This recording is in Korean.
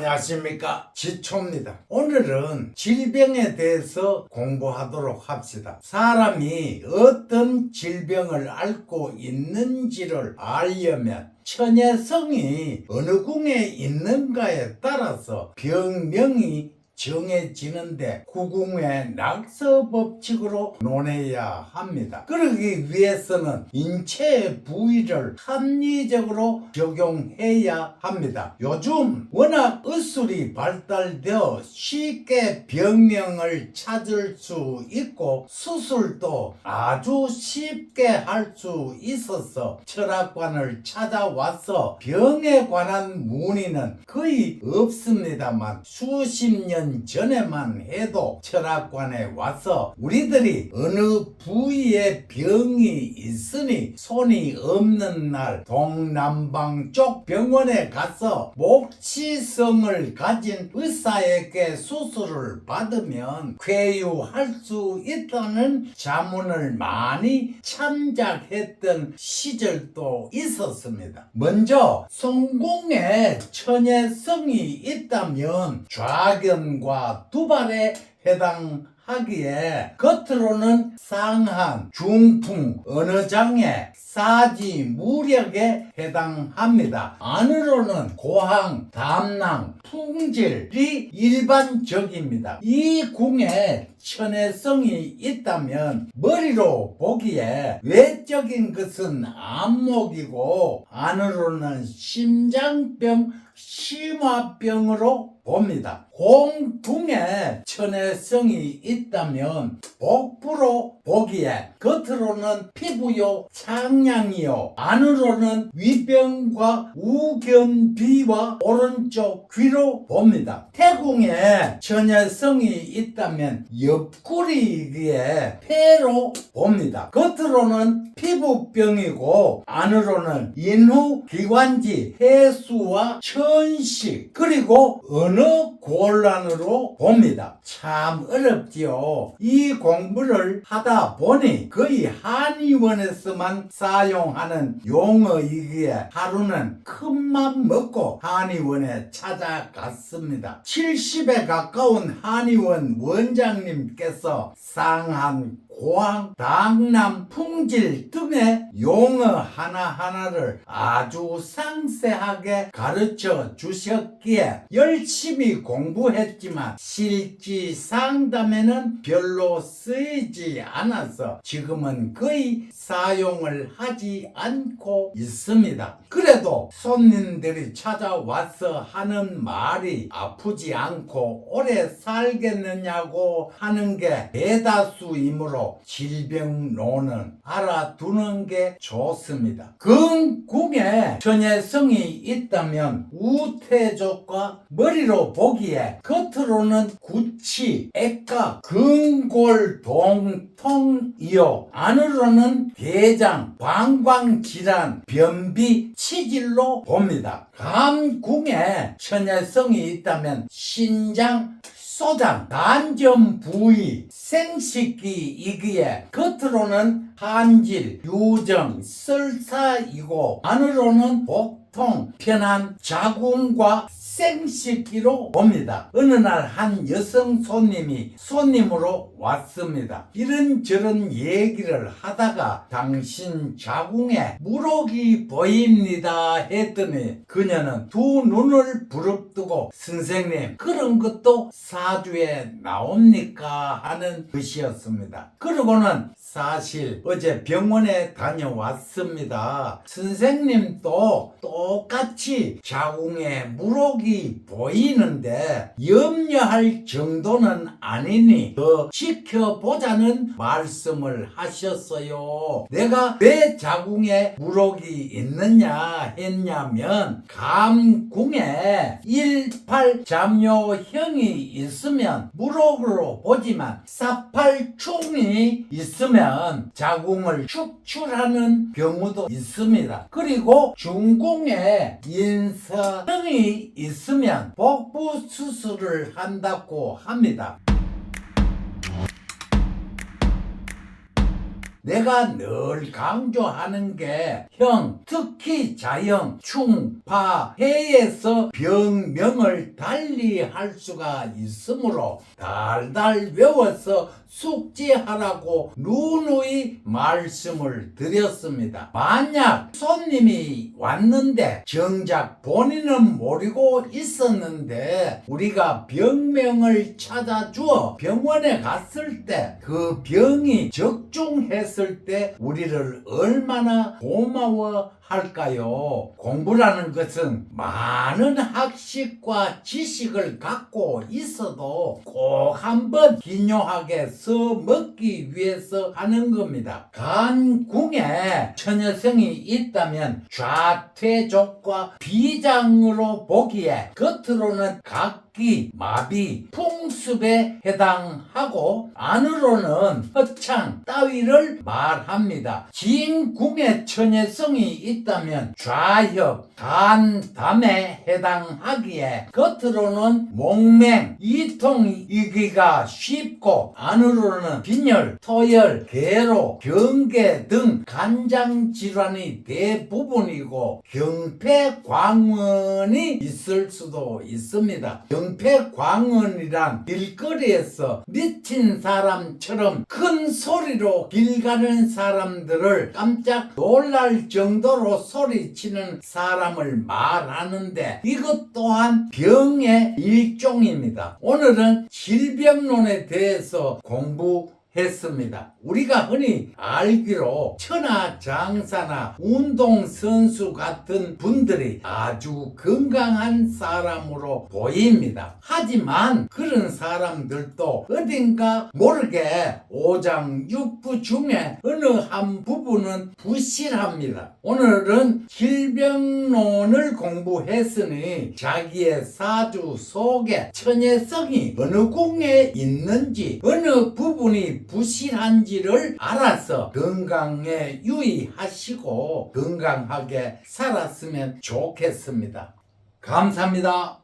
안녕하십니까, 지초입니다. 오늘은 질병에 대해서 공부하도록 합시다. 사람이 어떤 질병을 앓고 있는지를 알려면 처녀성이 어느 궁에 있는가에 따라서 병명이 정해지는데 구궁의 낙서 법칙으로 논해야 합니다. 그러기 위해서는 인체 부위를 합리적으로 적용해야 합니다. 요즘 워낙 의술이 발달되어 쉽게 병명을 찾을 수 있고 수술도 아주 쉽게 할 수 있어서 철학관을 찾아와서 병에 관한 문의는 거의 없습니다만 수십 년 전에만 해도 철학관에 와서 우리들이 어느 부위에 병이 있으니 손이 없는 날 동남방 쪽 병원에 가서 목치성을 가진 의사에게 수술을 받으면 쾌유할 수 있다는 자문을 많이 참작했던 시절도 있었습니다. 먼저 성공에 천혜성이 있다면 좌견과 두발에 해당하기에 겉으로는 상한, 중풍, 어느 장애, 사지, 무력에 해당합니다. 안으로는 고항, 담낭, 풍질이 일반적입니다. 이 궁에 천혜성이 있다면 머리로 보기에 외적인 것은 안목이고 안으로는 심장병, 심화병으로 봅니다. 공궁에 천혜성이 있다면 복부로 보기에 겉으로는 피부요 창량이요 안으로는 위병과 우견비와 오른쪽 귀로 봅니다. 태궁에 천혜성이 있다면 옆구리에 폐로 봅니다. 겉으로는 피부병이고 안으로는 인후, 기관지, 해수와 천식 그리고 어느 곤란으로 봅니다. 참 어렵지요. 이 공부를 하다 보니 거의 한의원에서만 사용하는 용어이기에 하루는 큰맘 먹고 한의원에 찾아갔습니다. 70에 가까운 한의원 원장님께서 상한, 고항, 당남, 풍질 등의 용어 하나하나를 아주 상세하게 가르쳐 주셨기에 열심히 공부했지만 실지 상담에는 별로 쓰이지 않아서 지금은 거의 사용을 하지 않고 있습니다. 그래도 손님들이 찾아와서 하는 말이 아프지 않고 오래 살겠느냐고 하는 게 대다수이므로 질병론은 알아두는 게 좋습니다. 긍궁에 천혜성이 있다면 우태족과 머리로 보기에 겉으로는 구치, 액각, 근골, 동통이요 안으로는 대장, 방광질환, 변비, 치질로 봅니다. 감궁에 천혜성이 있다면 신장, 소장, 단점 부위, 생식기이기에 겉으로는 한질, 유정, 설사이고 안으로는 복통, 편한, 자궁과 생식기로 봅니다. 어느 날 한 여성 손님으로 왔습니다. 이런저런 얘기를 하다가 당신 자궁에 물혹이 보입니다 했더니 그녀는 두 눈을 부릅뜨고 선생님 그런 것도 사주에 나옵니까 하는 것이었습니다. 그러고는 사실 어제 병원에 다녀왔습니다. 선생님도 똑같이 자궁에 물혹이 보이는데 염려할 정도는 아니니 더 지켜보자는 말씀을 하셨어요. 내가 왜 자궁에 물혹이 있느냐 했냐면 감궁에 18 잠요형이 있으면 물혹으로 보지만 사팔충이 있으면 자궁을 축출하는 경우도 있습니다. 그리고 중궁에 인서형이 있으면 복부 수술을 한다고 합니다. 내가 늘 강조하는 게 형, 특히 자형, 충, 파, 해에서 병명을 달리 할 수가 있으므로 달달 외워서 숙지하라고 누누이 말씀을 드렸습니다. 만약 손님이 왔는데 정작 본인은 모르고 있었는데 우리가 병명을 찾아주어 병원에 갔을 때 그 병이 적중했을 때 우리를 얼마나 고마워할까요? 공부라는 것은 많은 학식과 지식을 갖고 있어도 꼭 한번 기묘하게 써먹기 위해서 하는 겁니다. 간궁에 처녀성이 있다면 좌퇴족과 비장으로 보기에 겉으로는 각기, 마비, 풍습에 해당하고 안으로는 허창 따위를 말합니다. 진궁에 처녀성이 있다면 좌협, 간담에 해당하기에 겉으로는 목맹, 이통이기가 쉽고 안으로는 빈혈, 토열, 괴로, 경계 등 간장질환이 대부분이고 경패광원이 있을 수도 있습니다. 경패광원이란 길거리에서 미친 사람처럼 큰 소리로 길 가는 사람들을 깜짝 놀랄 정도로 소리치는 사람을 말하는데 이것 또한 병의 일종입니다. 오늘은 질병론에 대해서 공부했습니다. 우리가 흔히 알기로 천하장사나 운동선수 같은 분들이 아주 건강한 사람으로 보입니다. 하지만 그런 사람들도 어딘가 모르게 오장육부 중에 어느 한 부분은 부실합니다. 오늘은 질병론을 공부했으니 자기의 사주 속에 처녀성이 어느 궁에 있는지 어느 부분이 부실한지를 알아서 건강에 유의하시고 건강하게 살았으면 좋겠습니다. 감사합니다.